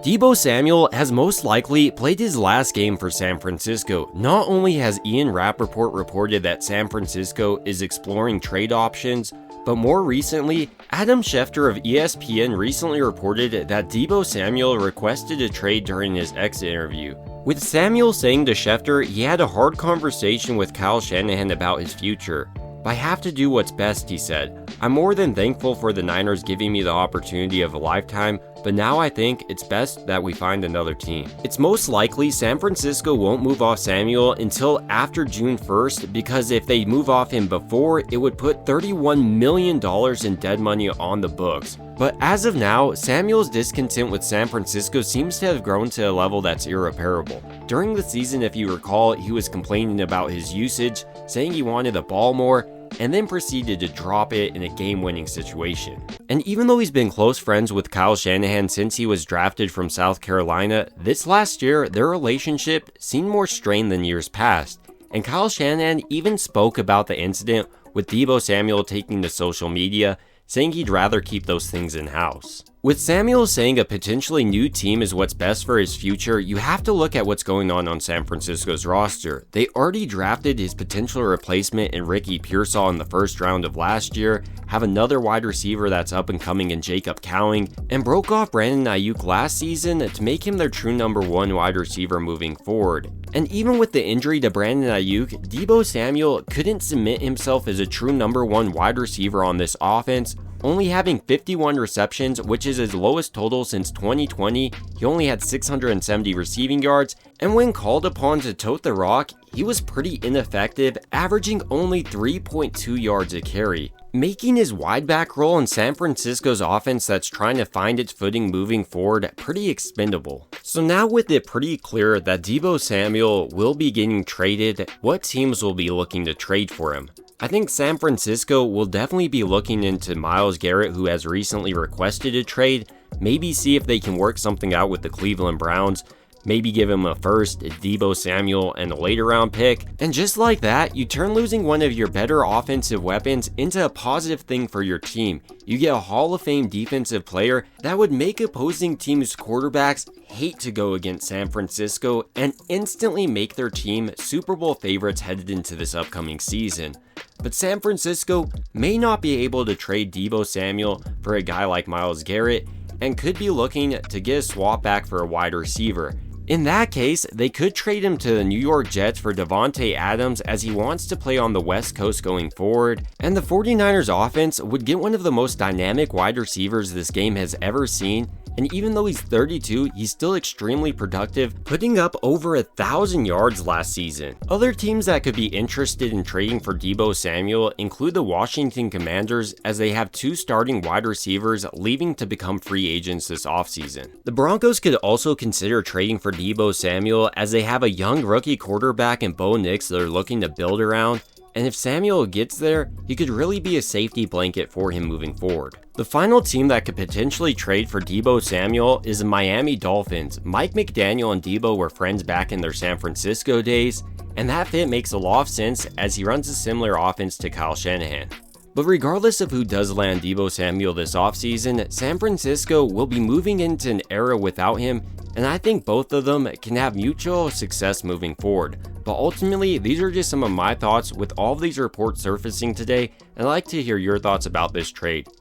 Deebo Samuel has most likely played his last game for San Francisco. Not only has Ian Rapoport reported that San Francisco is exploring trade options, but more recently, Adam Schefter of ESPN recently reported that Deebo Samuel requested a trade during his exit interview. With Samuel saying to Schefter he had a hard conversation with Kyle Shanahan about his future. "I have to do what's best," he said. "I'm more than thankful for the Niners giving me the opportunity of a lifetime, but now I think it's best that we find another team." It's most likely San Francisco won't move off Samuel until after June 1st, because if they move off him before, it would put $31 million in dead money on the books. But as of now, Samuel's discontent with San Francisco seems to have grown to a level that's irreparable. During the season, if you recall, he was complaining about his usage, saying he wanted the ball more, and then proceeded to drop it in a game-winning situation. And even though he's been close friends with Kyle Shanahan since he was drafted from South Carolina, this last year, their relationship seemed more strained than years past. And Kyle Shanahan even spoke about the incident with Deebo Samuel taking to social media, saying he'd rather keep those things in-house. With Samuel saying a potentially new team is what's best for his future, you have to look at what's going on San Francisco's roster. They already drafted his potential replacement in Ricky Pearsall in the first round of last year, have another wide receiver that's up and coming in Jacob Cowing, and broke off Brandon Ayuk last season to make him their true number one wide receiver moving forward. And even with the injury to Brandon Ayuk, Deebo Samuel couldn't cement himself as a true number one wide receiver on this offense, only having 51 receptions, which is his lowest total since 2020. He only had 670 receiving yards, and when called upon to tote the rock, he was pretty ineffective, averaging only 3.2 yards a carry, making his wideback role in San Francisco's offense that's trying to find its footing moving forward pretty expendable. So now with it pretty clear that Deebo Samuel will be getting traded, what teams will be looking to trade for him? I think San Francisco will definitely be looking into Myles Garrett, who has recently requested a trade, maybe see if they can work something out with the Cleveland Browns, maybe give him a first, Deebo Samuel, and a later round pick. And just like that, you turn losing one of your better offensive weapons into a positive thing for your team. You get a Hall of Fame defensive player that would make opposing teams' quarterbacks hate to go against San Francisco and instantly make their team Super Bowl favorites headed into this upcoming season. But San Francisco may not be able to trade Deebo Samuel for a guy like Myles Garrett and could be looking to get a swap back for a wide receiver. In that case, they could trade him to the New York Jets for Davante Adams, as he wants to play on the West Coast going forward, and the 49ers offense would get one of the most dynamic wide receivers this game has ever seen. And even though he's 32, he's still extremely productive, putting up over 1,000 yards last season. Other teams that could be interested in trading for Deebo Samuel include the Washington Commanders, as they have two starting wide receivers leaving to become free agents this offseason. The Broncos could also consider trading for Deebo Samuel, as they have a young rookie quarterback in Bo Nix they're looking to build around. And if Samuel gets there, he could really be a safety blanket for him moving forward. The final team that could potentially trade for Deebo Samuel is the Miami Dolphins. Mike McDaniel and Deebo were friends back in their San Francisco days, and that fit makes a lot of sense as he runs a similar offense to Kyle Shanahan. But regardless of who does land Deebo Samuel this offseason, San Francisco will be moving into an era without him, and I think both of them can have mutual success moving forward. But ultimately, these are just some of my thoughts with all of these reports surfacing today, and I'd like to hear your thoughts about this trade.